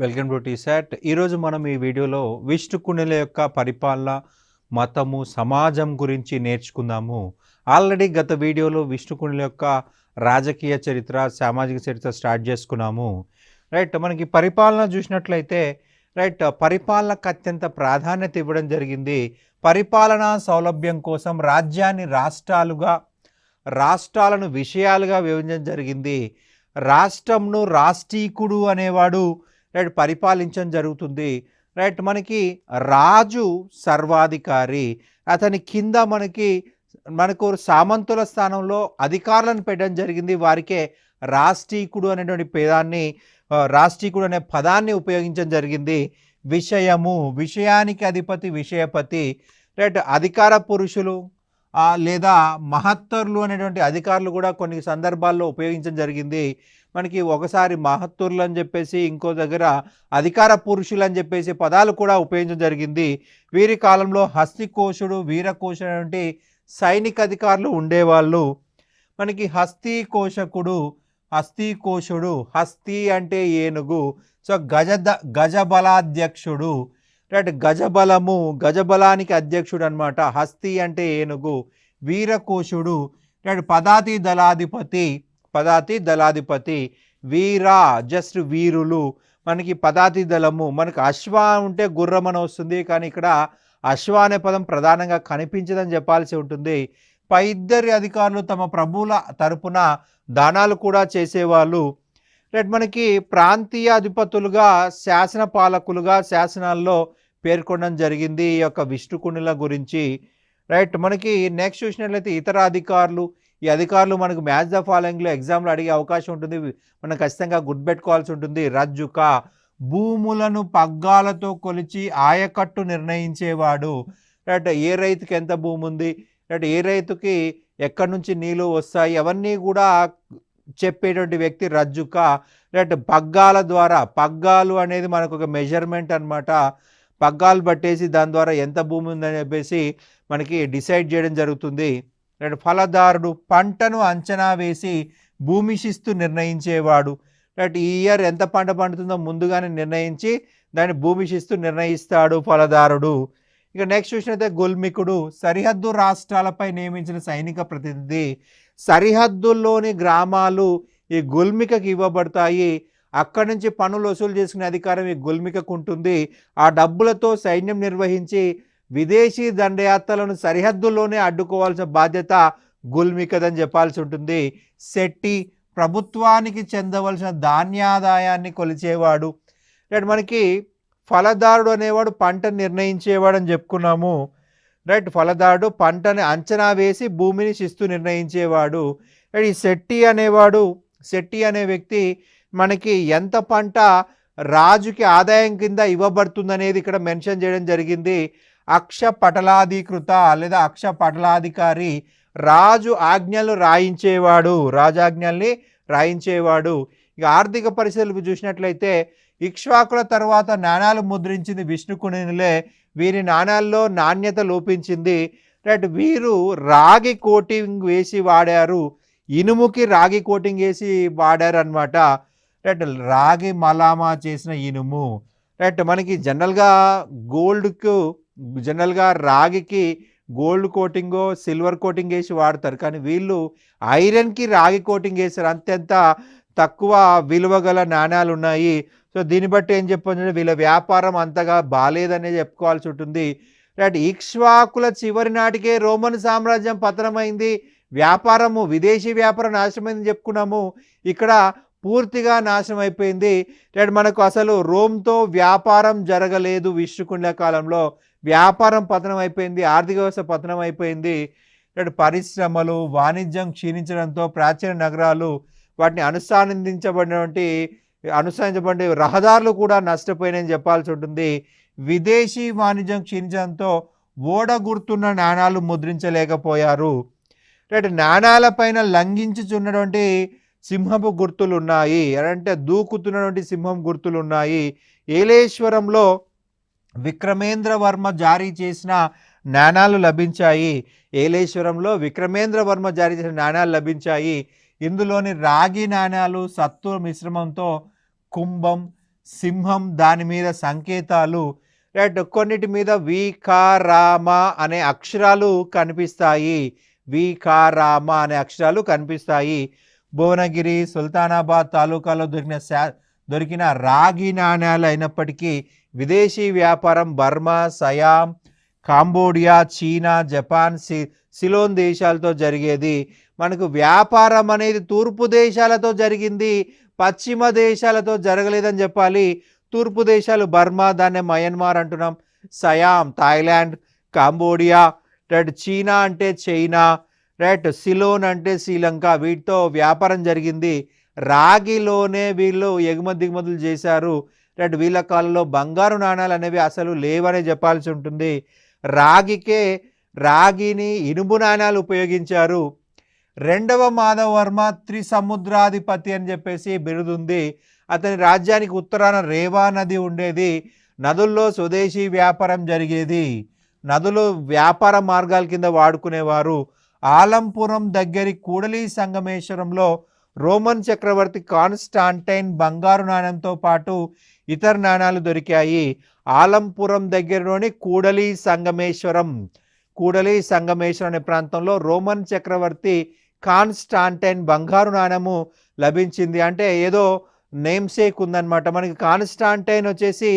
Welcome to T-SAT. ఈరోజు మనం ఈ వీడియోలో విష్ణుకుండిల యొక్క పరిపాలన, మతము, సమాజం గురించి నేర్చుకుందాము. ఆల్రెడీ గత వీడియోలో విష్ణుకుండిల యొక్క రాజకీయ చరిత్ర, సామాజిక చరిత్ర స్టార్ట్ చేసుకున్నాము. రైట్, మనకి పరిపాలన చూసినట్లయితే పరిపాలనకు అత్యంత ప్రాధాన్యత ఇవ్వడం జరిగింది. పరిపాలనా సౌలభ్యం కోసం రాజ్యాన్ని రాష్ట్రాలను విషయాలుగా విభజించడం జరిగింది. రాష్ట్రంను రాష్ట్రీకుడు అనేవాడు పరిపాలించడం జరుగుతుంది. మనకి రాజు సర్వాధికారి, అతని కింద మనకు సామంతుల స్థానంలో అధికారులను పెట్టడం జరిగింది. వారికే రాష్ట్రీకుడు అనేటువంటి రాష్ట్రీకుడు అనే పదాన్ని ఉపయోగించడం జరిగింది. విషయానికి అధిపతి, విషయపతి. అధికార పురుషులు లేదా మహత్తరులు అనేటువంటి అధికారులు కూడా కొన్ని సందర్భాల్లో ఉపయోగించడం జరిగింది. మనకి ఒకసారి మహత్తరులు అని చెప్పేసి, ఇంకో దగ్గర అధికార పురుషులు అని చెప్పేసి పదాలు కూడా ఉపయోగించడం జరిగింది. వీరి కాలంలో హస్తికోశుడు, వీరకోశుడు అనేటువంటి సైనిక అధికారులు ఉండేవాళ్ళు. మనకి హస్తికోశుడు, హస్తి అంటే ఏనుగు. సో గజబలాధ్యక్షుడు, గజబలానికి అధ్యక్షుడు అనమాట. హస్తి అంటే ఏనుగు. వీరకోశుడు పదాతి దళాధిపతి. జస్ట్ వీరులు. మనకి పదాతి దళము, మనకి అశ్వ ఉంటే గుర్రం అని వస్తుంది, కానీ ఇక్కడ అశ్వ అనే పదం ప్రధానంగా కనిపించదని చెప్పాల్సి ఉంటుంది. పై ఇద్దరి అధికారులు తమ ప్రభువుల తరపున దానాలు కూడా చేసేవాళ్ళు. మనకి ప్రాంతీయ అధిపతులుగా, శాసన పాలకులుగా శాసనాల్లో పేర్కొనడం జరిగింది ఈ యొక్క విష్ణుకుండిల గురించి. మనకి నెక్స్ట్ చూసినట్లయితే ఇతర అధికారులు. ఈ అధికారులు మనకు మ్యాచ్ ద ఫాలోయింగ్లో ఎగ్జామ్లో అడిగే అవకాశం ఉంటుంది, మనం ఖచ్చితంగా గుర్తుపెట్టుకోవాల్సి ఉంటుంది. రజ్జుక, భూములను పగ్గాలతో కొలిచి ఆయకట్టు నిర్ణయించేవాడు. ఏ రైతుకి ఎంత భూమి ఉంది, ఏ రైతుకి ఎక్కడి నుంచి నీళ్ళు వస్తాయి, అవన్నీ కూడా చెప్పేటువంటి వ్యక్తి రజ్జుక. పగ్గాల ద్వారా, పగ్గాలు అనేది మనకు ఒక మెజర్మెంట్ అనమాట. పగ్గాలు పట్టేసి దాని ద్వారా ఎంత భూమి ఉందని చెప్పేసి మనకి డిసైడ్ చేయడం జరుగుతుంది. ఫలదారుడు, పంటను అంచనా వేసి భూమి శిస్తు నిర్ణయించేవాడు. ఈ ఇయర్ ఎంత పంట పండుతుందో ముందుగానే నిర్ణయించి దాని భూమి శిస్తు నిర్ణయిస్తాడు ఫలదారుడు. ఇక నెక్స్ట్ చూసినట్లయితే గుల్మికుడు, సరిహద్దు రాష్ట్రాలపై నియమించిన సైనిక ప్రతినిధి. సరిహద్దుల్లోని గ్రామాలు ఈ గుల్మికకి ఇవ్వబడతాయి. అక్కడి నుంచి పన్నులు వసూలు చేసుకునే అధికారం ఈ గుల్మికకు ఉంటుంది. ఆ డబ్బులతో సైన్యం నిర్వహించి విదేశీ దండయాత్రలను సరిహద్దుల్లోనే అడ్డుకోవాల్సిన బాధ్యత గుల్మికదని చెప్పాల్సి ఉంటుంది. శెట్టి, ప్రభుత్వానికి చెందవలసిన ధాన్యాదాయాన్ని కొలిచేవాడు. మనకి ఫలదారుడు అనేవాడు పంట నిర్ణయించేవాడు అని చెప్పుకున్నాము. ఫలదారుడు పంటని అంచనా వేసి భూమిని శిస్తు నిర్ణయించేవాడు. ఈ శెట్టి అనే వ్యక్తి మనకి ఎంత పంట రాజుకి ఆదాయం కింద ఇవ్వబడుతుందనేది ఇక్కడ మెన్షన్ చేయడం జరిగింది. అక్షపటలాధికృత లేదా అక్షపటలాధికారి, రాజు ఆజ్ఞలు రాజాజ్ఞల్ని రాయించేవాడు. ఇక ఆర్థిక పరిస్థితులు చూసినట్లయితే ఇక్ష్వాకుల తర్వాత నాణాలు ముద్రించింది విష్ణుకుండినులే. వీరి నాణాల్లో నాణ్యత లోపించింది. వీరు రాగి కోటింగ్ వేసి వాడారు, ఇనుముకి రాగి కోటింగ్ వేసి వాడారు అనమాట. రాగి మలామా చేసిన ఇనుము. మనకి జనరల్గా రాగికి గోల్డ్ కోటింగో సిల్వర్ కోటింగ్ వేసి వాడతారు, కానీ వీళ్ళు ఐరన్కి రాగి కోటింగ్ వేశారు. అంతెంత తక్కువ విలువ గల నాణ్యాలు ఉన్నాయి. సో దీన్ని బట్టి ఏం చెప్పొచ్చు, వీళ్ళ వ్యాపారం అంతగా బాలేదనే చెప్పుకోవాల్సి ఉంటుంది. ఇక్ష్వాకుల చివరి నాటికే రోమన్ సామ్రాజ్యం పతనమైంది. విదేశీ వ్యాపారం నాశనమైందని చెప్పుకున్నాము. ఇక్కడ పూర్తిగా నాశనం అయిపోయింది. మనకు అసలు రోమ్తో వ్యాపారం జరగలేదు. విష్ణుకుండిల కాలంలో వ్యాపారం పతనం అయిపోయింది, ఆర్థిక వ్యవస్థ పతనం అయిపోయింది. పరిశ్రమలు, వాణిజ్యం క్షీణించడంతో ప్రాచీన నగరాలు, వాటిని అనుసరించబడిన రహదారులు కూడా నష్టపోయినాయని చెప్పాల్సి ఉంటుంది. విదేశీ వాణిజ్యం క్షీణించడంతో ఓడ గుర్తున్న నాణాలు ముద్రించలేకపోయారు. నాణాలపైన లంఘించుచున్నటువంటి సింహపు గుర్తులు ఉన్నాయి, అంటే దూకుతున్నటువంటి సింహం గుర్తులు ఉన్నాయి. ఏలేశ్వరంలో విక్రమేంద్రవర్మ జారీ చేసిన నాణాలు లభించాయి. ఇందులోని రాగి నాణాలు సత్తు మిశ్రమంతో కుంభం, సింహం, దాని మీద సంకేతాలు, రైట్. కొన్నిటి మీద వికారామ అనే అక్షరాలు కనిపిస్తాయి. వికారామ అనే అక్షరాలు కనిపిస్తాయి. భువనగిరి, సుల్తానాబాద్ తాలూకాలో దొరికిన రాగి నాణ్యాలు అయినప్పటికీ విదేశీ వ్యాపారం Burma, Siam, Cambodia, చీనా, Japan, Ceylon దేశాలతో జరిగేది. మనకు వ్యాపారం అనేది తూర్పు దేశాలతో జరిగింది, పశ్చిమ దేశాలతో జరగలేదని చెప్పాలి. తూర్పు దేశాలు బర్మా, దాన్నే మయన్మార్ అంటున్నాం, సయాం థాయిలాండ్, కాంబోడియా, రైట్, చీనా అంటే చైనా, రైట్, సిలోన్ అంటే శ్రీలంక, వీటితో వ్యాపారం జరిగింది. రాగిలోనే వీళ్ళు ఎగుమతి దిగుమతులు చేశారు. రైట్, వీళ్ళ కాలంలో బంగారు నాణాలు అనేవి అసలు లేవనే చెప్పాల్సి ఉంటుంది. రాగిని ఇనుము నాణాలు ఉపయోగించారు. రెండవ మాధవవర్మ త్రిసముద్రాధిపతి అని చెప్పేసి బిరుదుంది. అతని రాజ్యానికి ఉత్తరాన రేవా నది ఉండేది. నదుల్లో స్వదేశీ వ్యాపారం జరిగేది. నదులు వ్యాపార మార్గాల కింద వాడుకునేవారు. ఆలంపురం దగ్గరి కూడలి సంగమేశ్వరంలో రోమన్ చక్రవర్తి కాన్స్టాంటైన్ బంగారు నాణ్యంతో పాటు ఇతర నాణాలు దొరికాయి. ఆలంపురం దగ్గరలోని కూడలి సంగమేశ్వరం అనే ప్రాంతంలో రోమన్ చక్రవర్తి కాన్స్టాంటైన్ బంగారు నాణ్యము లభించింది. అంటే ఏదో నేమ్సేక్ ఉందన్నమాట. మనకి కాన్స్టాంటైన్ వచ్చేసి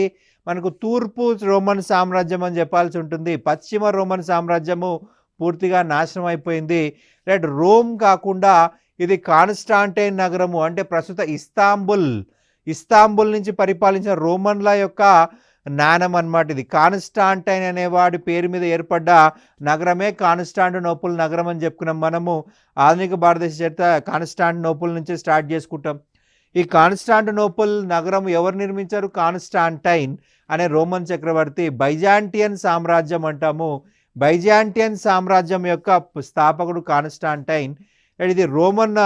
మనకు తూర్పు రోమన్ సామ్రాజ్యం అని చెప్పాల్సి ఉంటుంది. పశ్చిమ రోమన్ సామ్రాజ్యము పూర్తిగా నాశనం అయిపోయింది. రైట్, రోమ్ కాకుండా ఇది కాన్స్టాంటైన్ నగరము, అంటే ప్రస్తుత ఇస్తాంబుల్ నుంచి పరిపాలించిన రోమన్ల యొక్క నాణం అన్నమాట. ఇది కాన్స్టాంటైన్ అనేవాడి పేరు మీద ఏర్పడ్డ నగరమే కాన్స్టాంటినోపుల్ నగరం అని చెప్పుకున్నాం మనము. ఆధునిక భారతదేశ చరిత్ర కాన్స్టాంటినోపుల్ నుంచి స్టార్ట్ చేసుకుంటాం. ఈ కాన్స్టాంటినోపుల్ నగరం ఎవరు నిర్మించారు? కాన్స్టాంటైన్ అనే రోమన్ చక్రవర్తి. బైజాంటియన్ సామ్రాజ్యం అంటాము. బైజాంటియన్ సామ్రాజ్యం యొక్క స్థాపకుడు కాన్స్టాంటైన్. ఇది రోమన్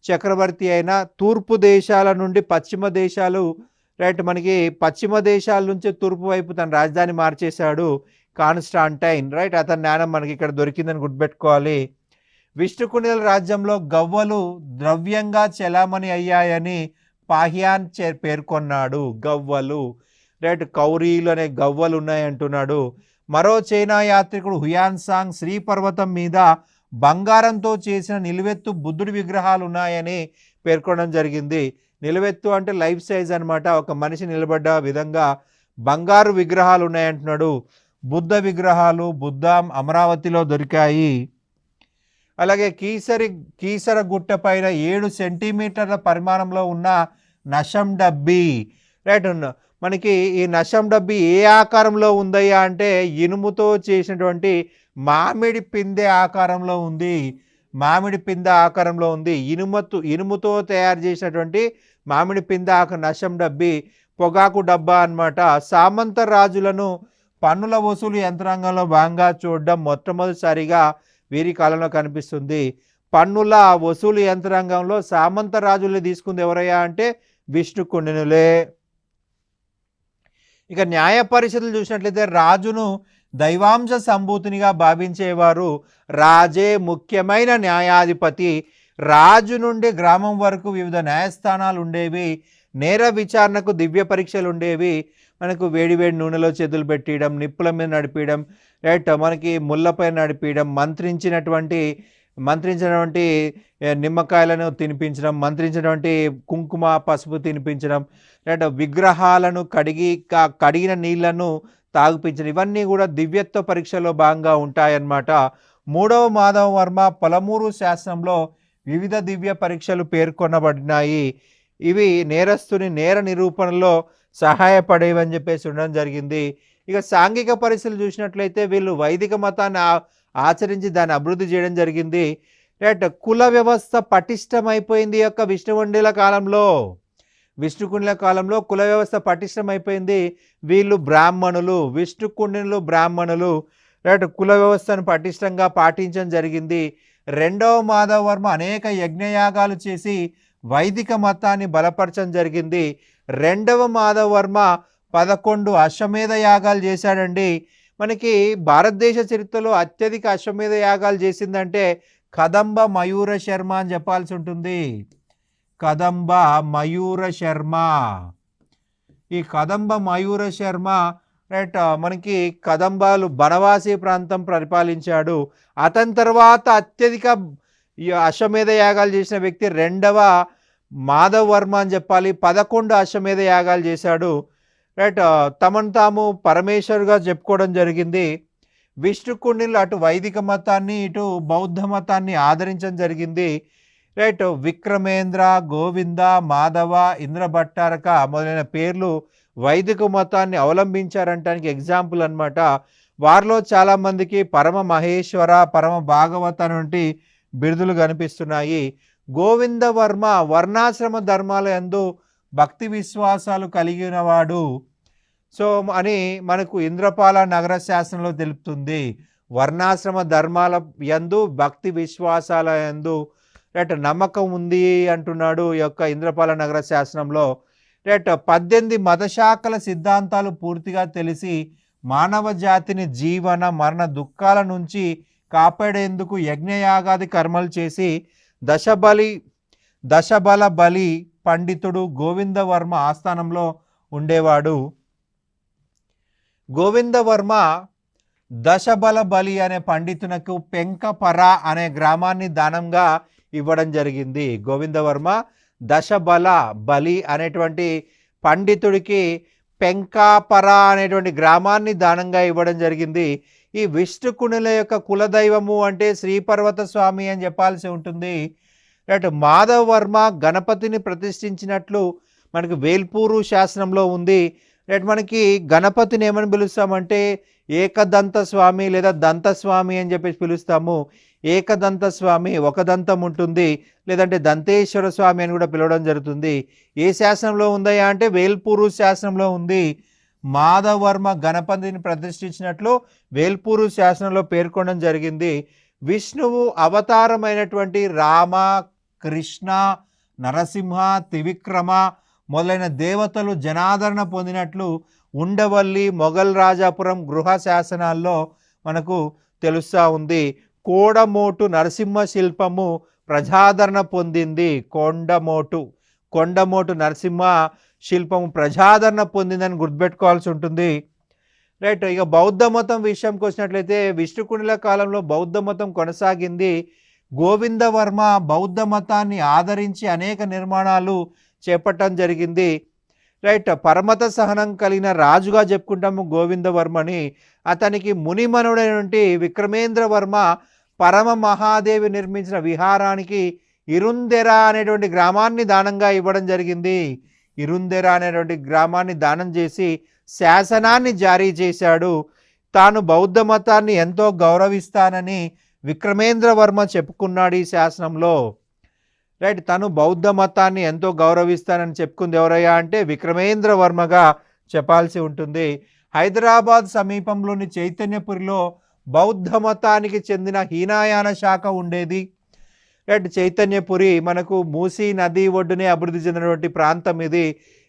చక్రవర్తి అయిన తూర్పు దేశాల నుండి పశ్చిమ దేశాలు, రైట్, మనకి పశ్చిమ దేశాల నుంచి తూర్పు వైపు తన రాజధాని మార్చేశాడు కాన్స్టాంటైన్. రైట్, అతని నాణం మనకి ఇక్కడ దొరికిందని గుర్తుపెట్టుకోవాలి. విష్ణుకుండిల రాజ్యంలో గవ్వలు ద్రవ్యంగా చెలామణి అయ్యాయని పాహ్యాన్ పేర్కొన్నాడు. గవ్వలు, రైట్, కౌరీలు అనే గవ్వలు ఉన్నాయంటున్నాడు. మరో చైనా యాత్రికుడు హుయాన్సాంగ్ శ్రీపర్వతం మీద బంగారంతో చేసిన నిలువెత్తు బుద్ధుడి విగ్రహాలు ఉన్నాయని పేర్కొనడం జరిగింది. నిలువెత్తు అంటే లైఫ్ సైజ్ అనమాట. ఒక మనిషి నిలబడ్డ విధంగా బంగారు విగ్రహాలు ఉన్నాయంటున్నాడు. బుద్ధ విగ్రహాలు అమరావతిలో దొరికాయి. అలాగే కీసర గుట్ట పైన 7 సెంటీమీటర్ల పరిమాణంలో ఉన్న నషం డబ్బి, రైట్. మనకి ఈ నషం డబ్బి ఏ ఆకారంలో ఉందయ్యా అంటే ఇనుముతో చేసినటువంటి మామిడి పిందె ఆకారంలో ఉంది. ఇనుముతో తయారు చేసినటువంటి మామిడి పిందె నషం డబ్బి, పొగాకు డబ్బా అన్నమాట. సామంత రాజులను పన్నుల వసూలు యంత్రాంగంలో భాగంగా చూడడం మొట్టమొదటిసారిగా వీరి కాలంలో కనిపిస్తుంది. పన్నుల వసూలు యంత్రాంగంలో సామంత రాజుల్ని తీసుకుంది ఎవరయ్యా అంటే విష్ణుకుండినులే. ఇక న్యాయ పరిషత్తులు చూసినట్లయితే రాజును దైవాంశ సంభూతినిగా భావించేవారు. రాజే ముఖ్యమైన న్యాయాధిపతి. రాజు నుండి గ్రామం వరకు వివిధ న్యాయస్థానాలు ఉండేవి. నేర విచారణకు దివ్య పరీక్షలు ఉండేవి. మనకు వేడివేడి నూనెలో చేతులు పెట్టియడం, నిప్పుల మీద నడిపించడం, రైట్, మనకి ముళ్ళపై నడిపించడం, మంత్రించినటువంటి నిమ్మకాయలను తినిపించడం, మంత్రించినటువంటి కుంకుమ పసుపు తినిపించడం, రైట్, విగ్రహాలను కడిగిన నీళ్లను తాగిపించడం, ఇవన్నీ కూడా దివ్యత్వ పరీక్షలో భాగంగా ఉంటాయన్నమాట. 3వ మాధవవర్మ పలమూరు శాసనంలో వివిధ దివ్య పరీక్షలు పేర్కొనబడినాయి. ఇవి నేరస్తుని నేర నిరూపణలో సహాయపడేవని చెప్పేసి ఉండడం జరిగింది. ఇక సాంఘిక పరిస్థితులు చూసినట్లయితే వీళ్ళు వైదిక మతాన్ని ఆచరించి దాన్ని అభివృద్ధి చేయడం జరిగింది. రైట్, కుల వ్యవస్థ పటిష్టమైపోయింది యొక్క విష్ణుకుండిల కాలంలో కుల వ్యవస్థ పటిష్టమైపోయింది. వీళ్ళు బ్రాహ్మణులు, విష్ణుకుండినులు బ్రాహ్మణులు. రైట్, కుల వ్యవస్థను పటిష్టంగా పాటించడం జరిగింది. 2వ మాధవవర్మ అనేక యజ్ఞయాగాలు చేసి వైదిక మతాన్ని బలపరచడం జరిగింది. 2వ మాధవవర్మ 11 అశ్వమేధ యాగాలు చేశాడండి. మనకి భారతదేశ చరిత్రలో అత్యధిక అశ్వమేధ యాగాలు చేసిందంటే కదంబ మయూర శర్మ అని చెప్పాల్సి ఉంటుంది. కదంబ మయూర శర్మ. ఈ కదంబ మయూర శర్మ రైట్ మనకి కదంబాలు బనవాసి ప్రాంతం పరిపాలించాడు. అతని తర్వాత అత్యధిక ఈ అశ్వమేధ యాగాలు చేసిన వ్యక్తి రెండవ మాధవ్ వర్మ అని చెప్పాలి. 11 అశ్వమేధ యాగాలు చేశాడు. రైట్ తమను తాము పరమేశ్వరుగా చెప్పుకోవడం జరిగింది. విష్ణుకుండినులు అటు వైదిక మతాన్ని ఇటు బౌద్ధ మతాన్ని ఆదరించడం జరిగింది. రైట్ విక్రమేంద్ర, గోవింద, మాధవ, ఇంద్రభట్టారక మొదలైన పేర్లు వైదిక మతాన్ని అవలంబించారంటానికి ఎగ్జాంపుల్ అన్నమాట. వారిలో చాలామందికి పరమ మహేశ్వర, పరమ భాగవత వంటి బిరుదులు కనిపిస్తున్నాయి. గోవింద వర్మ వర్ణాశ్రమ ధర్మాల యందు భక్తి విశ్వాసాలు కలిగినవాడు సో అని మనకు ఇంద్రపాల నగర శాసనంలో తెలుపుతుంది. వర్ణాశ్రమ ధర్మాల యందు భక్తి విశ్వాసాల యందు రైట్ నమ్మకం ఉంది అంటున్నాడు ఈ యొక్క ఇంద్రపాల నగర శాసనంలో. రైట్ 18 మతశాఖల సిద్ధాంతాలు పూర్తిగా తెలిసి మానవ జాతిని జీవన మరణ దుఃఖాల నుంచి కాపాడేందుకు యజ్ఞయాగాది కర్మలు చేసి దశబల బలి పండితుడు గోవిందవర్మ ఆస్థానంలో ఉండేవాడు. గోవిందవర్మ దశబల బలి అనే పండితునకు పెంకపర అనే గ్రామాన్ని దానంగా ఇవ్వడం జరిగింది. గోవిందవర్మ దశబల బలి అనేటువంటి పండితుడికి పెంకాపర అనేటువంటి గ్రామాన్ని దానంగా ఇవ్వడం జరిగింది. ఈ విష్ణుకునుల యొక్క కులదైవము అంటే శ్రీపర్వత స్వామి అని చెప్పాల్సి ఉంటుంది. రైట్ మాధవ్ వర్మ గణపతిని ప్రతిష్ఠించినట్లు మనకి వేల్పూరు శాసనంలో ఉంది. రైట్ మనకి గణపతిని ఏమని పిలుస్తామంటే ఏకదంత స్వామి లేదా దంతస్వామి అని చెప్పేసి పిలుస్తాము. ఏకదంత స్వామి ఒక దంతం ఉంటుంది, లేదంటే దంతేశ్వర స్వామి అని కూడా పిలవడం జరుగుతుంది. ఏ శాసనంలో ఉందయా అంటే వేల్పూరు శాసనంలో ఉంది. మాధవ్ వర్మ గణపతిని ప్రతిష్ఠించినట్లు వేల్పూరు శాసనంలో పేర్కొనడం జరిగింది. విష్ణువు అవతారమైనటువంటి రామ, కృష్ణ, నరసింహ, త్రివిక్రమ మొదలైన దేవతలు జనాదరణ పొందినట్లు ఉండవల్లి, మొఘల్ రాజాపురం గృహ శాసనాల్లో మనకు తెలుస్తూ ఉంది. కోడమోటు నరసింహ శిల్పము ప్రజాదరణ పొందింది. కొండమోటు నరసింహ శిల్పము ప్రజాదరణ పొందిందని గుర్తుపెట్టుకోవాల్సి ఉంటుంది. రైట్ ఇక బౌద్ధ మతం విషయంకి వచ్చినట్లయితే విష్ణుకుండిల కాలంలో బౌద్ధ మతం కొనసాగింది. గోవిందవర్మ బౌద్ధ మతాన్ని ఆదరించి అనేక నిర్మాణాలు చేపట్టడం జరిగింది. రైట్ పరమత సహనం కలిగిన రాజుగా చెప్పుకుంటాము గోవిందవర్మని. అతనికి మునిమనుడైనటువంటి విక్రమేంద్ర వర్మ పరమ మహాదేవి నిర్మించిన విహారానికి ఇరుందెర అనేటువంటి గ్రామాన్ని దానంగా ఇవ్వడం జరిగింది. ఇరుందెర అనేటువంటి గ్రామాన్ని దానం చేసి శాసనాన్ని జారీ చేశాడు. తాను బౌద్ధ మతాన్ని ఎంతో గౌరవిస్తానని విక్రమేంద్ర వర్మ చెప్పుకున్నాడు ఈ శాసనంలో. రైట్ తను బౌద్ధ మతాన్ని ఎంతో గౌరవిస్తానని చెప్పుకుంది ఎవరయ్యా అంటే విక్రమేంద్ర వర్మగా చెప్పాల్సి ఉంటుంది. హైదరాబాద్ సమీపంలోని చైతన్యపురిలో బౌద్ధ మతానికి చెందిన హీనాయాన శాఖ ఉండేది. రైట్ చైతన్యపురి మనకు మూసీ నది ఒడ్డునే అభివృద్ధి చెందినటువంటి ప్రాంతం ఇది.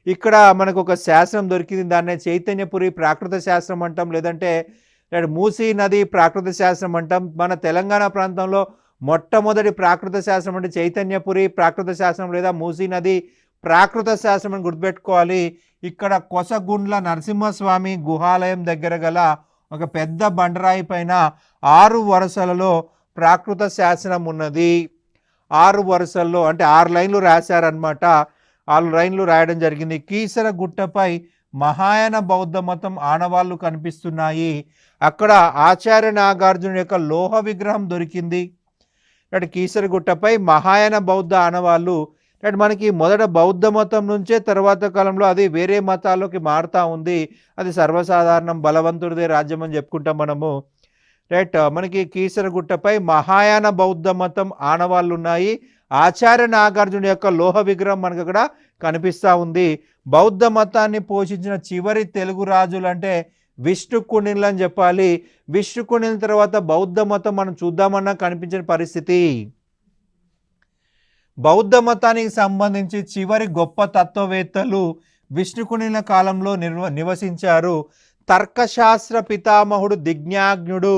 ఇక్కడ మనకు ఒక శాసనం దొరికింది, దాన్నే చైతన్యపురి ప్రాకృత శాస్త్రం అంటాం, లేదంటే మూసీ నది ప్రాకృత శాస్త్రం అంటాం. మన తెలంగాణ ప్రాంతంలో మొట్టమొదటి ప్రాకృత శాస్త్రం అంటే చైతన్యపురి ప్రాకృత శాస్త్రం లేదా మూసీ నది ప్రాకృత శాస్త్రం అని గుర్తుపెట్టుకోవాలి. ఇక్కడ కొసగుండ్ల నరసింహస్వామి గుహాలయం దగ్గర గల ఒక పెద్ద బండరాయి పైన 6 వరుసలలో ప్రాకృత శాసనం ఉన్నది. 6 వరుసల్లో అంటే 6 లైన్లు రాశారనమాట. 6 లైన్లు రాయడం జరిగింది. కీసర గుట్టపై మహాయాన బౌద్ధ మతం ఆనవాళ్లు కనిపిస్తున్నాయి. అక్కడ ఆచార్య నాగార్జున యొక్క లోహ విగ్రహం దొరికింది. అటు కీసరగుట్టపై మహాయాన బౌద్ధ ఆనవాళ్ళు మనకి మొదట బౌద్ధ మతం నుంచే తర్వాత కాలంలో అది వేరే మతాల్లోకి మారుతూ ఉంది. అది సర్వసాధారణం, బలవంతుడిదే రాజ్యం అని చెప్పుకుంటాం మనము. రైట్ మనకి కీసరగుట్టపై మహాయాన బౌద్ధ మతం ఆనవాళ్ళు ఉన్నాయి. ఆచార్య నాగార్జున యొక్క లోహ విగ్రహం మనకు అక్కడ కనిపిస్తూ ఉంది. బౌద్ధ మతాన్ని పోషించిన చివరి తెలుగు రాజులు అంటే విష్ణుకుండినులు అని చెప్పాలి. విష్ణుకుండినుల తర్వాత బౌద్ధ మతం మనం చూద్దామన్నా కనిపించిన పరిస్థితి. బౌద్ధ మతానికి సంబంధించి చివరి గొప్ప తత్వవేత్తలు విష్ణుకుండినుల కాలంలో నివసించారు. తర్కశాస్త్ర పితామహుడు దిజ్ఞాజ్ఞుడు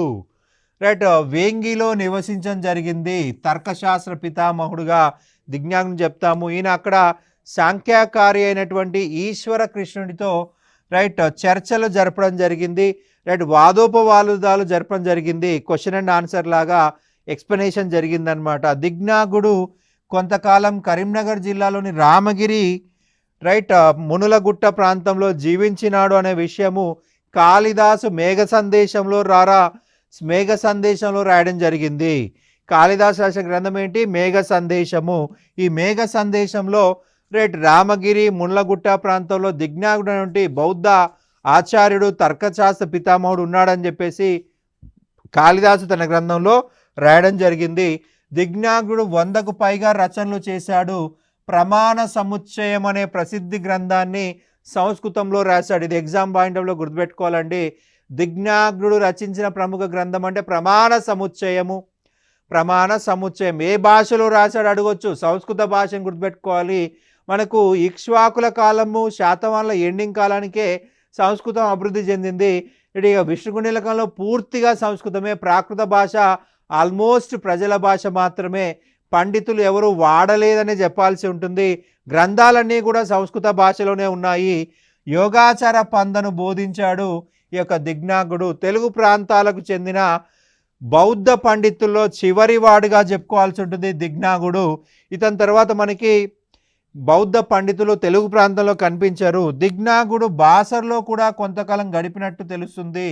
రైట్ వేంగిలో నివసించడం జరిగింది. తర్కశాస్త్ర పితామహుడుగా దిజ్ఞాజ్ఞుడు చెప్తాము. ఈయన అక్కడ సాంఖ్యకారి అయినటువంటి ఈశ్వర కృష్ణుడితో రైట్ చర్చలు జరపడం జరిగింది. రైట్ వాదోపవాదాలు జరపడం జరిగింది. క్వశ్చన్ అండ్ ఆన్సర్ లాగా ఎక్స్ప్లెనేషన్ జరిగిందనమాట. దిగ్నాగుడు కొంతకాలం కరీంనగర్ జిల్లాలోని రామగిరి రైట్ మునులగుట్ట ప్రాంతంలో జీవించినాడు అనే విషయము కాళిదాసు మేఘ సందేశంలో రాయడం జరిగింది. కాళిదాసు రాసిన గ్రంథం ఏంటి? మేఘ సందేశము. ఈ మేఘ సందేశంలో రైట్ రామగిరి మునులగుట్ట ప్రాంతంలో దిగ్నాగుడు నుండి బౌద్ధ ఆచార్యుడు తర్కశాస్త్ర పితామహుడు ఉన్నాడని చెప్పేసి కాళిదాసు తన గ్రంథంలో రాయడం జరిగింది. దిగ్నాగుడు 100కు పైగా రచనలు చేశాడు. ప్రమాణ సముచ్చయం అనే ప్రసిద్ధి గ్రంథాన్ని సంస్కృతంలో రాశాడు. ఇది ఎగ్జామ్ పాయింట్ ఆఫ్ లో గుర్తుపెట్టుకోవాలండి. దిగ్నాగుడు రచించిన ప్రముఖ గ్రంథం అంటే ప్రమాణ సముచ్చయము. ప్రమాణ సముచ్చయం ఏ భాషలో రాశాడు అడగొచ్చు. సంస్కృత భాషను గుర్తుపెట్టుకోవాలి. మనకు ఇక్ష్వాకుల కాలము శాతవాహనుల ఎండింగ్ కాలానికే సంస్కృతం అభివృద్ధి చెందింది. ఇక విష్ణుకుండిల కాలంలో పూర్తిగా సంస్కృతమే. ప్రాకృత భాష ఆల్మోస్ట్ ప్రజల భాష మాత్రమే. పండితులు ఎవరు వాడలేదని చెప్పాల్సి ఉంటుంది. గ్రంథాలన్నీ కూడా సంస్కృత భాషలోనే ఉన్నాయి. యోగాచార పందను బోధించాడు ఈ యొక్క దిగ్నాగుడు. తెలుగు ప్రాంతాలకు చెందిన బౌద్ధ పండితుల్లో చివరి వాడుగా చెప్పుకోవాల్సి ఉంటుంది దిగ్నాగుడు. ఇతని తర్వాత మనకి బౌద్ధ పండితులు తెలుగు ప్రాంతంలో కనిపించారు. దిగ్నాగుడు బాసర్లో కూడా కొంతకాలం గడిపినట్టు తెలుస్తుంది.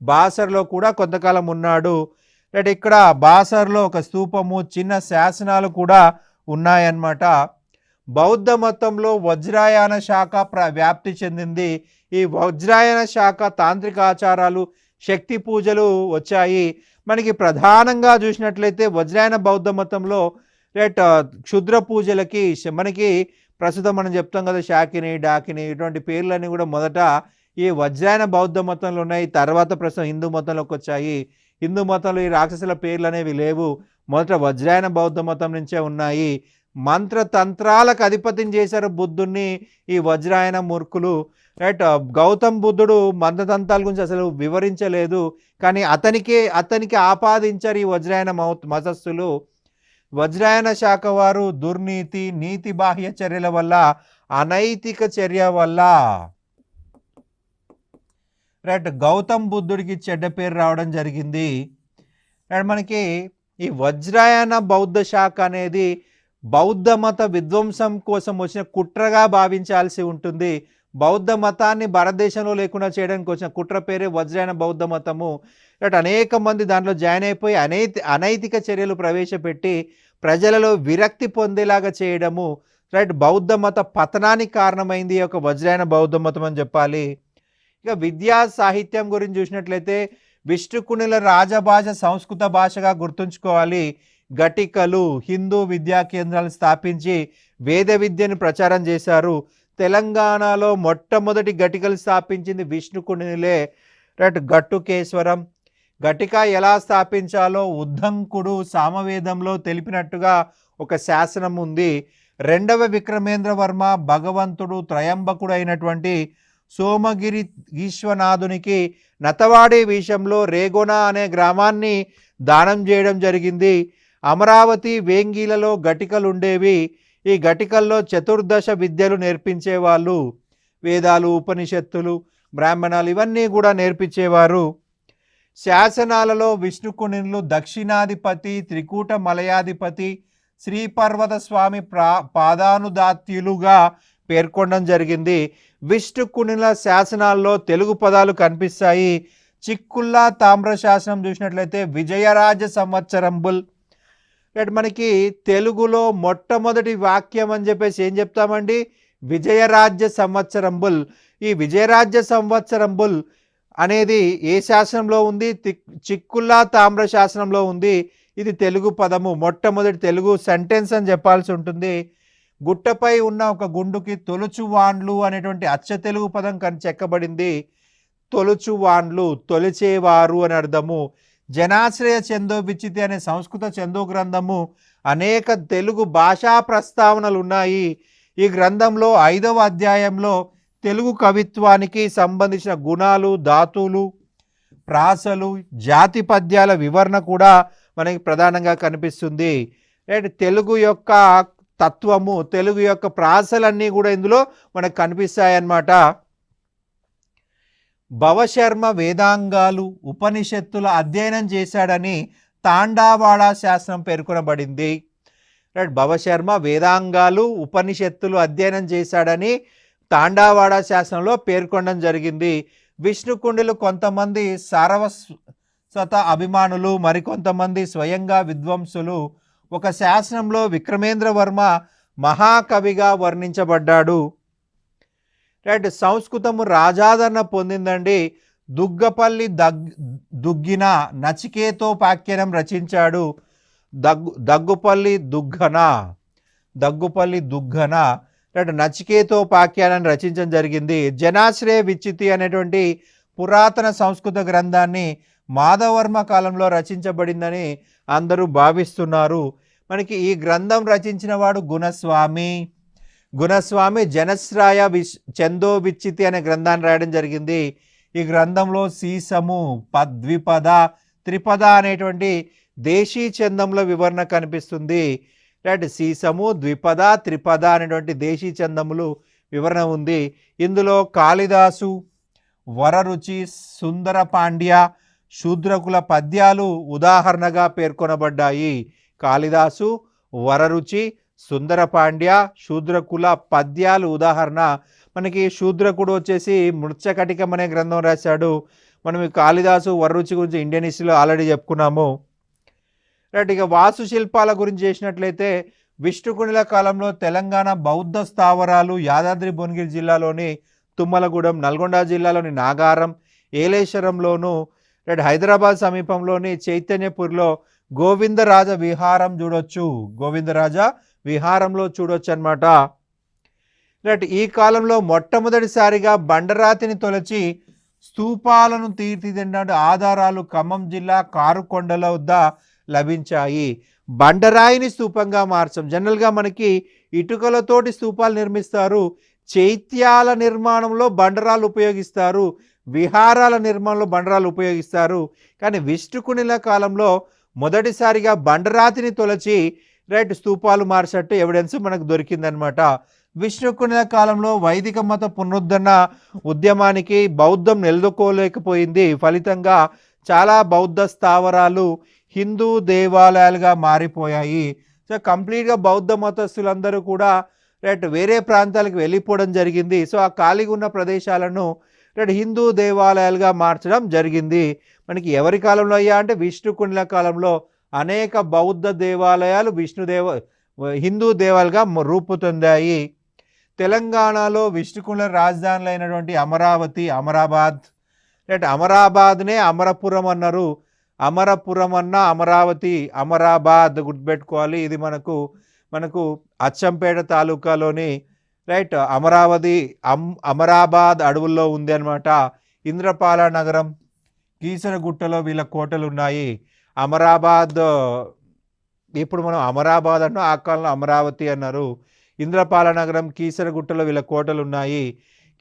బాసర్లో కూడా కొంతకాలం ఉన్నాడు. రైట్ ఇక్కడ బాసర్లో ఒక స్తూపము, చిన్న శాసనాలు కూడా ఉన్నాయన్నమాట. బౌద్ధ మతంలో వజ్రాయన శాఖ వ్యాప్తి చెందింది. ఈ వజ్రాయన శాఖ తాంత్రిక ఆచారాలు, శక్తి పూజలు వచ్చాయి. మనకి ప్రధానంగా చూసినట్లయితే వజ్రాయన బౌద్ధ మతంలో రైట్ క్షుద్ర పూజలకి మనకి ప్రస్తుతం మనం చెప్తాం కదా శాకిని, డాకిని ఇటువంటి పేర్లన్నీ కూడా మొదట ఈ వజ్రాయన బౌద్ధ మతంలో ఉన్నాయి. తర్వాత ప్రస్తుతం హిందూ మతంలోకి వచ్చాయి. హిందూ మతంలో ఈ రాక్షసుల పేర్లు అనేవి లేవు. మొదట వజ్రాయన బౌద్ధ మతం నుంచే ఉన్నాయి. మంత్రతంత్రాలకు అధిపతిని చేశారు బుద్ధుణ్ణి ఈ వజ్రాయన మూర్ఖులు. రైట్ గౌతమ్ బుద్ధుడు మంత్రతంత్రాల గురించి అసలు వివరించలేదు. కానీ అతనికి ఆపాదించారు ఈ వజ్రాయన మతస్థులు. వజ్రాయన శాఖ వారు దుర్నీతి, నీతి బాహ్య చర్యల వల్ల, అనైతిక చర్య వల్ల రైట్ గౌతమ్ బుద్ధుడికి చెడ్డ పేరు రావడం జరిగింది. అండ్ మనకి ఈ వజ్రాయన బౌద్ధ శాఖ అనేది బౌద్ధ మత విధ్వంసం కోసం వచ్చిన కుట్రగా భావించాల్సి ఉంటుంది. బౌద్ధ మతాన్ని భారతదేశంలో లేకుండా చేయడానికి వచ్చిన కుట్ర పేరే వజ్రాయన బౌద్ధ మతము. రైట్ అనేక మంది దాంట్లో జాయిన్ అయిపోయి అనైతిక చర్యలు ప్రవేశపెట్టి ప్రజలలో విరక్తి పొందేలాగా చేయడము రైట్ బౌద్ధ మత పతనానికి కారణమైంది ఈ యొక్క వజ్రాయన బౌద్ధ మతం అని చెప్పాలి. ఇక విద్యా సాహిత్యం గురించి చూసినట్లయితే విష్ణుకుండిల రాజభాష సంస్కృత భాషగా గుర్తుంచుకోవాలి. ఘటికలు, హిందూ విద్యా కేంద్రాలు స్థాపించి వేద విద్యను ప్రచారం చేశారు. తెలంగాణలో మొట్టమొదటి ఘటికలు స్థాపించింది విష్ణుకుండినిలే. రైట్ గట్టుకేశ్వరం. ఘటిక ఎలా స్థాపించాలో ఉద్దంకుడు సామవేదంలో తెలిపినట్టుగా ఒక శాసనం ఉంది. 2వ విక్రమేంద్ర వర్మ భగవంతుడు త్రయంబకుడు అయినటువంటి సోమగిరి ఈశ్వనాథునికి నతవాడే విషయంలో రేగొన అనే గ్రామాన్ని దానం చేయడం జరిగింది. అమరావతి వేంగీలలో ఘటికలు ఉండేవి. ఈ ఘటికల్లో చతుర్దశ విద్యలు నేర్పించేవాళ్ళు. వేదాలు, ఉపనిషత్తులు, బ్రాహ్మణాలు ఇవన్నీ కూడా నేర్పించేవారు. శాసనాలలో విష్ణుకుండినులు దక్షిణాధిపతి, త్రికూట మలయాధిపతి, శ్రీపర్వత స్వామి పాదానుదాత్యులుగా పేర్కొనడం జరిగింది. విష్ణుకుండినుల శాసనాల్లో తెలుగు పదాలు కనిపిస్తాయి. చిక్కుల్లా తామ్ర శాసనం చూసినట్లయితే విజయరాజ సంవత్సరంబుల్. మనకి తెలుగులో మొట్టమొదటి వాక్యం అని చెప్పేసి ఏం చెప్తామండి? విజయరాజ్య సంవత్సరంబుల్. ఈ విజయరాజ్య సంవత్సరంబుల్ అనేది ఏ శాసనంలో ఉంది? చిక్కుల్లా తామ్ర శాసనంలో ఉంది. ఇది తెలుగు పదము, మొట్టమొదటి తెలుగు సెంటెన్స్ అని చెప్పాల్సి ఉంటుంది. గుట్టపై ఉన్న ఒక గుండుకి తొలుచువాండ్లు అనేటువంటి అచ్చ తెలుగు పదం చెక్కబడింది. తొలుచువాండ్లు తొలిచేవారు అని అర్థము. జనాశ్రయ చందో విచితి అనే సంస్కృత చందో గ్రంథము అనేక తెలుగు భాషా ప్రస్తావనలు ఉన్నాయి. ఈ గ్రంథంలో 5వ అధ్యాయంలో తెలుగు కవిత్వానికి సంబంధించిన గుణాలు, ధాతువులు, ప్రాసలు, జాతి పద్యాల వివరణ కూడా మనకి ప్రధానంగా కనిపిస్తుంది. తెలుగు యొక్క తత్వము, తెలుగు యొక్క ప్రాసలన్నీ కూడా ఇందులో మనకు కనిపిస్తాయన్నమాట. భవశర్మ వేదాంగాలు ఉపనిషత్తుల అధ్యయనం చేశాడని తాండావాడ శాసనం పేర్కొనబడింది. రైట్, భవశర్మ వేదాంగాలు ఉపనిషత్తులు అధ్యయనం చేశాడని తాండావాడ శాసనంలో పేర్కొనడం జరిగింది. విష్ణుకుండిలు కొంతమంది సారస్వత అభిమానులు, మరికొంతమంది స్వయంగా విద్వాంసులు ఒక శాసనంలో విక్రమేంద్రవర్మ మహాకవిగా వర్ణించబడ్డాడు. రైట్, సంస్కృతము రాజాదరణ పొందిందండి. దుగ్గపల్లి దుగ్గిన నచికేతోపాఖ్యానం రచించాడు. దగ్గుపల్లి దుగ్గన రైట్ నచికేతోపాఖ్యానాన్ని రచించడం జరిగింది. జనాశ్రయ విచ్చితి అనేటువంటి పురాతన సంస్కృత గ్రంథాన్ని మాధవర్మ కాలంలో రచించబడిందని అందరూ భావిస్తున్నారు. మనకి ఈ గ్రంథం రచించిన వాడు గుణస్వామి జనశ్రాయ చందో విచ్చితి అనే గ్రంథాన్ని రాయడం జరిగింది. ఈ గ్రంథంలో సీసము, ద్విపద, త్రిపద అనేటువంటి దేశీ చందంలో వివరణ కనిపిస్తుంది. రైట్, సీసము, ద్విపద, త్రిపద అనేటువంటి దేశీ చందములు వివరణ ఉంది. ఇందులో కాళిదాసు, వరరుచి, సుందర పాండ్య, శూద్రకుల పద్యాలు ఉదాహరణగా పేర్కొనబడ్డాయి. కాళిదాసు, వరరుచి, సుందర పాండ్య, శూద్రకుల పద్యాలు ఉదాహరణ. మనకి శూద్రకుడు వచ్చేసి మృత్యకటికం అనే గ్రంథం రాశాడు. మనం ఈ కాళిదాసు, వరరుచి గురించి ఇండియన్ హిస్టరీలో ఆల్రెడీ చెప్పుకున్నాము. రైట్, ఇక వాస్తు శిల్పాల గురించి చేసినట్లయితే విష్ణుకుండిల కాలంలో తెలంగాణ బౌద్ధ స్థావరాలు యాదాద్రి భువనగిరి జిల్లాలోని తుమ్మలగూడెం, నల్గొండ జిల్లాలోని నాగారం, ఏలేశ్వరంలోను, రైట్ హైదరాబాద్ సమీపంలోని చైతన్యపూర్లో గోవిందరాజ విహారం చూడొచ్చు. గోవిందరాజ విహారంలో చూడొచ్చు అనమాట. రైట్, ఈ కాలంలో మొట్టమొదటిసారిగా బండరాతిని తొలచి స్తూపాలను తీర్చిదిద్దిన ఆధారాలు ఖమ్మం జిల్లా కారుకొండల వద్ద లభించాయి. బండరాయిని స్తూపంగా మార్చం. జనరల్గా మనకి ఇటుకలతోటి స్తూపాలు నిర్మిస్తారు. చైత్యాల నిర్మాణంలో బండరాలు ఉపయోగిస్తారు, విహారాల నిర్మాణంలో బండరాలు ఉపయోగిస్తారు. కానీ విష్ణుకుండిల కాలంలో మొదటిసారిగా బండరాతిని తొలచి రైట్ స్తూపాలు మార్చినట్టు ఎవిడెన్స్ మనకు దొరికిందనమాట. విష్ణుకుండిల కాలంలో వైదిక మత పునరుద్ధరణ ఉద్యమానికి బౌద్ధం నిలదొక్కోలేకపోయింది. ఫలితంగా చాలా బౌద్ధ స్థావరాలు హిందూ దేవాలయాలుగా మారిపోయాయి. సో కంప్లీట్గా బౌద్ధ మతస్థులందరూ కూడా రైట్ వేరే ప్రాంతాలకు వెళ్ళిపోవడం జరిగింది. సో ఆ ఖాళీగా ఉన్న ప్రదేశాలను రైట్ హిందూ దేవాలయాలుగా మార్చడం జరిగింది. మనకి ఎవరి కాలంలో అయ్యా అంటే విష్ణుకుండిల కాలంలో అనేక బౌద్ధ దేవాలయాలు హిందూ దేవాలుగా రూపుపొందాయి. తెలంగాణలో విష్ణుకుండిల రాజధానులు అయినటువంటి అమరాబాద్ రైట్ అమరాబాద్నే అమరపురం అన్నారు. అమరపురం అన్న అమరావతి, అమరాబాద్ గుర్తుపెట్టుకోవాలి. ఇది మనకు అచ్చంపేట తాలూకాలోని రైట్ అమరాబాద్ అడవుల్లో ఉంది అనమాట. ఇంద్రపాల నగరం, కీసరగుట్టలో వీళ్ళ కోటలు ఉన్నాయి. అమరాబాద్ ఇప్పుడు మనం అమరాబాద్ అన్న ఆ కాలంలో అమరావతి అన్నారు. ఇంద్రపాల నగరం, కీసరగుట్టలో వీళ్ళ కోటలు ఉన్నాయి.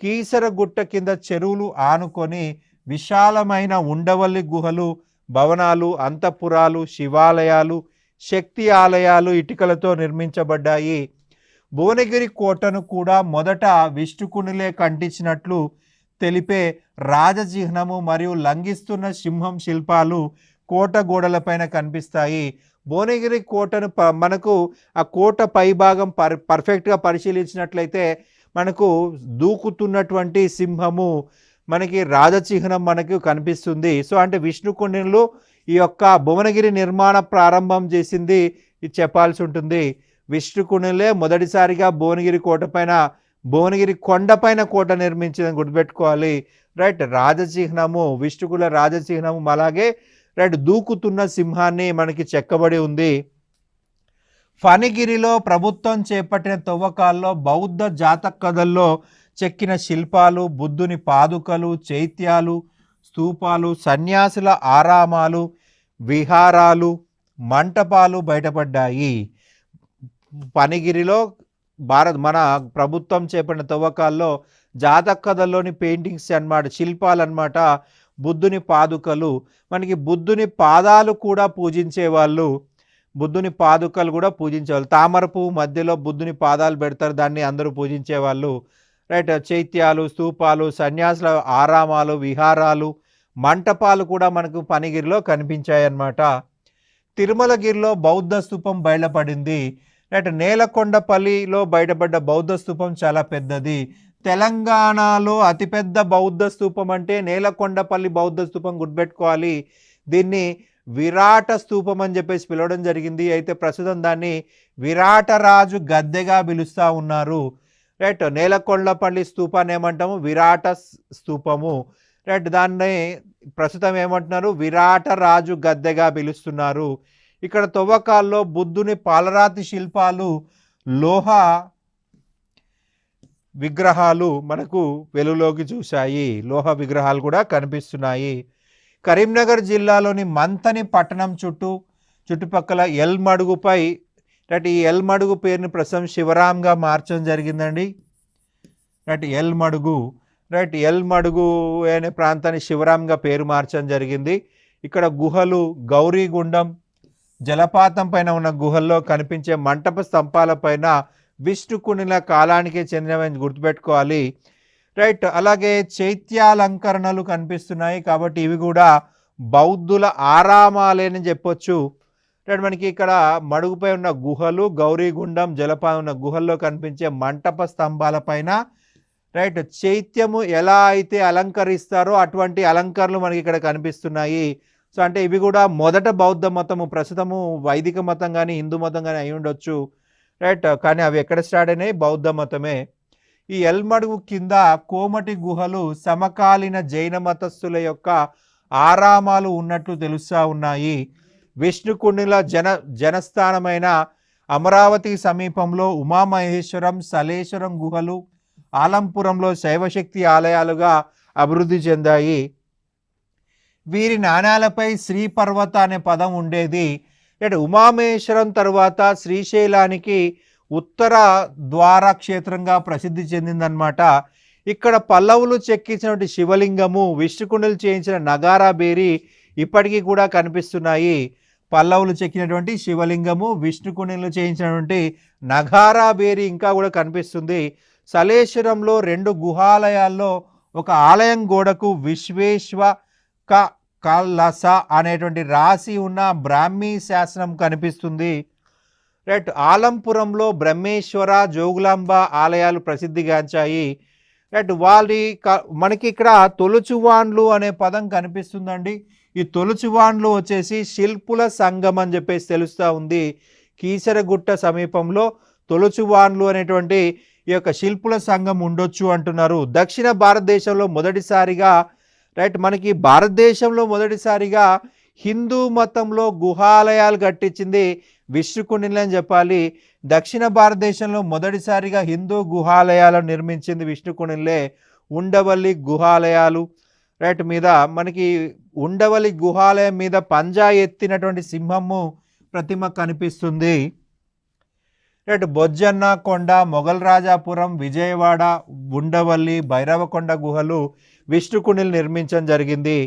కీసరగుట్ట కింద చెరువులు ఆనుకొని విశాలమైన ఉండవల్లి గుహలు, భవనాలు, అంతఃపురాలు, శివాలయాలు, శక్తి ఆలయాలు ఇటుకలతో నిర్మించబడ్డాయి. భువనగిరి కోటను కూడా మొదట విష్ణుకుండిలే కట్టించినట్లు తెలిపే రాజచిహ్నము మరియు లంఘిస్తున్న సింహం శిల్పాలు కోట గోడలపైన కనిపిస్తాయి. భువనగిరి కోటను మనకు ఆ కోట పైభాగం పర్ఫెక్ట్గా పరిశీలించినట్లయితే మనకు దూకుతున్నటువంటి సింహము మనకి రాజచిహ్నం మనకు కనిపిస్తుంది. సో అంటే విష్ణుకుండినులు ఈ యొక్క భువనగిరి నిర్మాణ ప్రారంభం చేసింది ఇది చెప్పాల్సి ఉంటుంది. విష్ణుకుండినులే మొదటిసారిగా భువనగిరి కొండపైన కోట నిర్మించిందని గుర్తుపెట్టుకోవాలి. రైట్, రాజచిహ్నము విష్ణుకుల రాజచిహ్నము, అలాగే రైట్ దూకుతున్న సింహాన్ని మనకి చెక్కబడి ఉంది. ఫణిగిరిలో ప్రభుత్వం చేపట్టిన తవ్వకాల్లో బౌద్ధ జాతక కథల్లో చెక్కిన శిల్పాలు, బుద్ధుని పాదుకలు, చైత్యాలు, స్తూపాలు, సన్యాసుల ఆరామాలు, విహారాలు, మంటపాలు బయటపడ్డాయి. ఫణిగిరిలో మన ప్రభుత్వం చేపట్టిన తవ్వకాల్లో జాతక కథల్లోని పెయింటింగ్స్ అన్నమాట, శిల్పాలు అన్నమాట. బుద్ధుని పాదుకలు, మనకి బుద్ధుని పాదాలు కూడా పూజించేవాళ్ళు. బుద్ధుని పాదుకలు కూడా పూజించేవాళ్ళు. తామర పువ్వు మధ్యలో బుద్ధుని పాదాలు పెడతారు, దాన్ని అందరూ పూజించేవాళ్ళు. రైట్. చైత్యాలు, స్తూపాలు, సన్యాసుల ఆరామాలు, విహారాలు, మంటపాలు కూడా మనకు పనిగిరిలో కనిపించాయన్నమాట. తిరుమలగిరిలో బౌద్ధ స్తూపం బయలుపడింది. రైట్. నేలకొండపల్లిలో బయటపడ్డ బౌద్ధ స్తూపం చాలా పెద్దది. తెలంగాణలో అతిపెద్ద బౌద్ధ స్తూపం అంటే నేలకొండపల్లి బౌద్ధ స్తూపం, గుర్తుపెట్టుకోవాలి. దీన్ని విరాట స్తూపం అని చెప్పేసి పిలవడం జరిగింది. అయితే ప్రస్తుతం దాన్ని విరాటరాజు గద్దెగా పిలుస్తూ ఉన్నారు. రైట్. నేలకొండపల్లి స్తూపాన్ని ఏమంటాము? విరాట స్తూపము. రైట్. దాన్ని ప్రస్తుతం ఏమంటున్నారు? విరాటరాజు గద్దెగా పిలుస్తున్నారు. ఇక్కడ తవ్వకాల్లో బుద్ధుని పాలరాతి శిల్పాలు, లోహ విగ్రహాలు మనకు వెలుగులోకి చూశాయి. లోహ విగ్రహాలు కూడా కనిపిస్తున్నాయి. కరీంనగర్ జిల్లాలోని మంతని పట్టణం చుట్టుపక్కల ఎల్మడుగుపై, రైట్, ఈ ఎల్మడుగు పేరుని ప్రస్తుతం శివరాంగా మార్చడం జరిగిందండి. రైట్. ఎల్మడుగు, రైట్, ఎల్మడుగు అనే ప్రాంతాన్ని శివరాంగా పేరు మార్చడం జరిగింది. ఇక్కడ గుహలు, గౌరీగుండం జలపాతం పైన ఉన్న గుహల్లో కనిపించే మంటప స్తంభాల పైన విష్ణుకునిల కాలానికి చెందినవని గుర్తుపెట్టుకోవాలి. రైట్. అలాగే చైత్యాలంకరణలు కనిపిస్తున్నాయి, కాబట్టి ఇవి కూడా బౌద్ధుల ఆరామాలేని చెప్పొచ్చు. రైట్. మనకి ఇక్కడ మడుగుపై ఉన్న గుహలు, గౌరీగుండం జలపాతం ఉన్న గుహల్లో కనిపించే మంటప స్తంభాల పైన, రైట్, చైత్యము ఎలా అయితే అలంకరిస్తారో అటువంటి అలంకరణలు మనకి ఇక్కడ కనిపిస్తున్నాయి. సో అంటే ఇవి కూడా మొదట బౌద్ధ మతము, ప్రస్తుతము వైదిక మతం కానీ హిందూ మతం కానీ అయి ఉండొచ్చు. రైట్. కానీ అవి ఎక్కడ స్టార్ట్ అయినాయి? బౌద్ధ మతమే. ఈ ఎల్మడుగు కింద కోమటి గుహలు సమకాలీన జైన మతస్థుల యొక్క ఆరామాలు ఉన్నట్లు తెలుస్తూ ఉన్నాయి. విష్ణుకుండిల జనస్థానమైన అమరావతి సమీపంలో ఉమామహేశ్వరం, సలేశ్వరం గుహలు ఆలంపురంలో శైవశక్తి ఆలయాలుగా అభివృద్ధి చెందాయి. వీరి నాణాలపై శ్రీపర్వత అనే పదం ఉండేది. ఉమామహేశ్వరం తర్వాత శ్రీశైలానికి ఉత్తర ద్వార క్షేత్రంగా ప్రసిద్ధి చెందిందనమాట. ఇక్కడ పల్లవులు చెక్కించినటువంటి శివలింగము, విష్ణుకుండలు చేయించిన నగారా బేరి ఇప్పటికీ కూడా కనిపిస్తున్నాయి. పల్లవులు చెక్కినటువంటి శివలింగము, విష్ణుకుండలు చేయించినటువంటి నగారా బేరి ఇంకా కూడా కనిపిస్తుంది. సలేశ్వరంలో 2 గుహాలయాల్లో ఒక ఆలయం గోడకు విశ్వేశ్వ కలస అనేటువంటి రాసి ఉన్న బ్రాహ్మీ శాసనం కనిపిస్తుంది. రైట్. ఆలంపురంలో బ్రహ్మేశ్వర, జోగులాంబ ఆలయాలు ప్రసిద్ధిగాంచాయి. రైట్. మనకి ఇక్కడ తొలుచువాండ్లు అనే పదం కనిపిస్తుందండి. ఈ తొలుచువాండ్లు వచ్చేసి శిల్పుల సంఘం అని చెప్పేసి తెలుస్తూ ఉంది. కీసరగుట్ట సమీపంలో తొలుచువాండ్లు అనేటువంటి ఈ యొక్క శిల్పుల సంఘం ఉండొచ్చు అంటున్నారు. దక్షిణ భారతదేశంలో మొదటిసారిగా, రైట్, మనకి భారతదేశంలో మొదటిసారిగా హిందూ మతంలో గుహాలయాలు కట్టించింది విష్ణుకుండిని అని చెప్పాలి. దక్షిణ భారతదేశంలో మొదటిసారిగా హిందూ గుహాలయాలను నిర్మించింది విష్ణుకుండిలే. ఉండవల్లి గుహాలయాలు, రైట్, మీద మనకి ఉండవల్లి గుహాలయం మీద పంజా ఎత్తినటువంటి సింహము ప్రతిమ కనిపిస్తుంది. రైట్. బొజ్జన్న కొండ, మొఘల్ రాజాపురం, విజయవాడ, ఉండవల్లి, భైరవకొండ గుహలు విష్ణుకుండిని నిర్మించడం జరిగింది.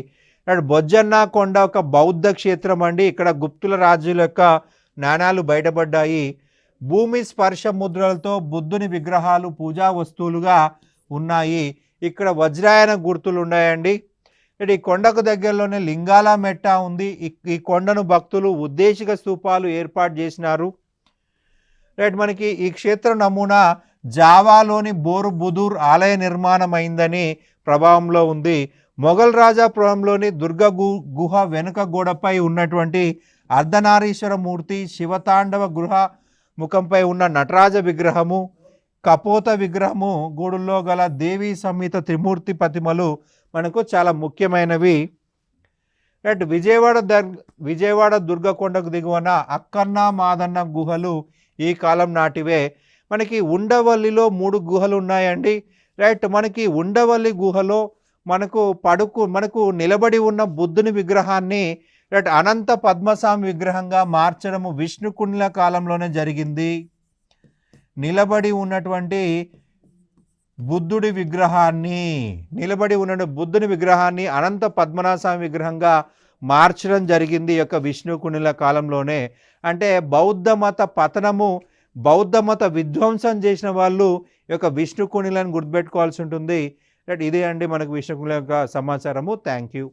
రైట్. బొజ్జన్న కొండ ఒక బౌద్ధ క్షేత్రం అండి. ఇక్కడ గుప్తుల రాజుల యొక్క నాణాలు బయటపడ్డాయి. భూమి స్పర్శ ముద్రలతో బుద్ధుని విగ్రహాలు పూజా వస్తువులుగా ఉన్నాయి. ఇక్కడ వజ్రాయన గుర్తులు ఉన్నాయండి. ఈ కొండకు దగ్గరలోనే లింగాల మెట్ట ఉంది. ఈ కొండను భక్తులు ఉద్దేశిక స్తూపాలు ఏర్పాటు చేసినారు. రైట్. మనకి ఈ క్షేత్ర నమూనా జావాలోని బోర్బుదూర్ ఆలయ నిర్మాణం అయిందని ప్రభావంలో ఉంది. మొఘల్ రాజాపురంలోని దుర్గ గుహ వెనుక గోడపై ఉన్నటువంటి అర్ధనారీశ్వర మూర్తి, శివతాండవ గృహ ముఖంపై ఉన్న నటరాజ విగ్రహము, కపోత విగ్రహము, గూడుల్లో గల దేవీ సమేత త్రిమూర్తి ప్రతిమలు మనకు చాలా ముఖ్యమైనవి. రైట్. విజయవాడ దుర్గకొండకు దిగువన అక్కన్న మాదన్న గుహలు ఈ కాలం నాటివే. మనకి ఉండవల్లిలో 3 గుహలు ఉన్నాయండి. రైట్. మనకి ఉండవల్లి గుహలో మనకు నిలబడి ఉన్న బుద్ధుని విగ్రహాన్ని, రైట్, అనంత పద్మస్వామి విగ్రహంగా మార్చడము విష్ణుకుండిల కాలంలోనే జరిగింది. నిలబడి ఉన్నటువంటి బుద్ధుని విగ్రహాన్ని అనంత పద్మనాభస్వామి విగ్రహంగా మార్చడం జరిగింది ఈ యొక్క విష్ణుకునిల కాలంలోనే. అంటే బౌద్ధ మత పతనము, బౌద్ధ మత విధ్వంసం చేసిన వాళ్ళు ఈ యొక్క విష్ణుకునిలను గుర్తుపెట్టుకోవాల్సి ఉంటుంది. రైట్, ఇదే అండి మనకు విష్ణుకునిల యొక్క సమాచారము. Thank you.